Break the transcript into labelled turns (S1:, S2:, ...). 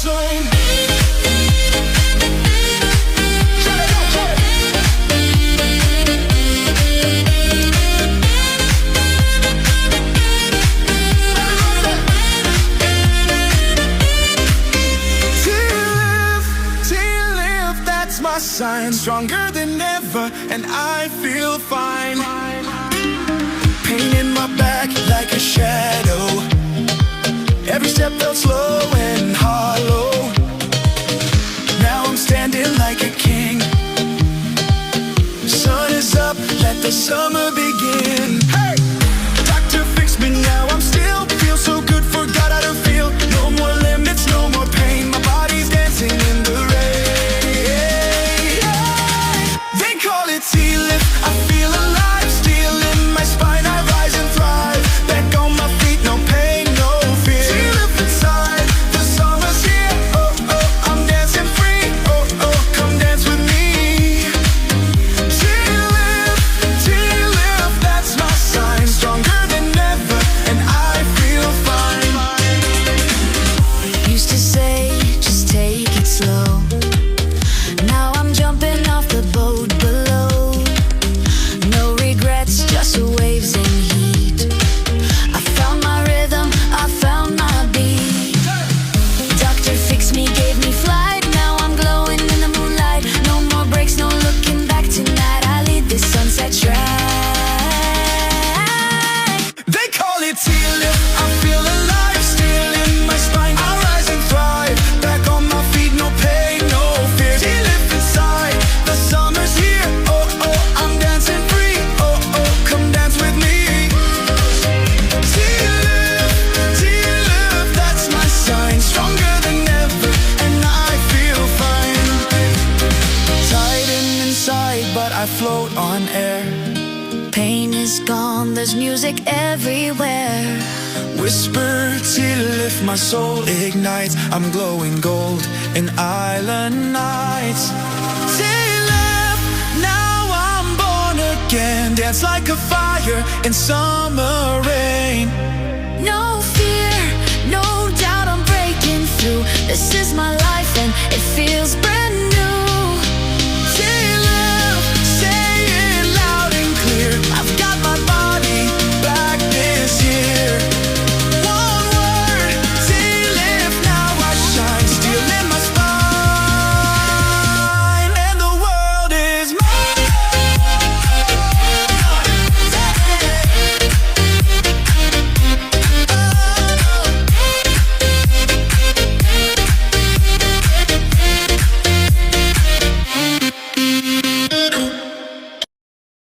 S1: sign. My sign, stronger than ever, and I feel fine. Pain in my back like a shadow. Every step felt slow and hollow. Now I'm standing like a king. Sun is up, let the summer begin. Hey! Doctor, fix me now, I'm still feel so good, forgot how to feel. No more limits, no more pain. My body's dancing in the rain. I feel alive, steel in my spine, I rise and thrive. Back on my feet, no pain, no fear. T-lift inside, the summer's here. Oh, oh, I'm dancing free. Oh, oh, come dance with me. T-lift, that's my sign. Stronger than ever, and I feel fine.
S2: Used to say, just take it slow. Now I'm jumping off the boat below. Just waves and heat. I found my rhythm, I found my beat. Doctor fixed me, gave me flight. Now I'm glowing in the moonlight. No more breaks, no looking back tonight. I lead this sunset track.
S1: They call it T-lift. I feel alive, still in my spine. I rise and thrive. Back on my feet, no pain, no fear. T-lift inside, the summer's here. Oh, oh, I'm dancing free. Oh, oh, come dance with me. T-lift, that's my sign. Stronger than ever, and I feel fine. Tighten inside, but I float on air.
S2: Pain is gone, there's music everywhere.
S1: Whisper, T-lift, my soul ignites. I'm glowing gold in island nights. T-lift, now I'm born again. Dance like a fire in summer rain.
S2: No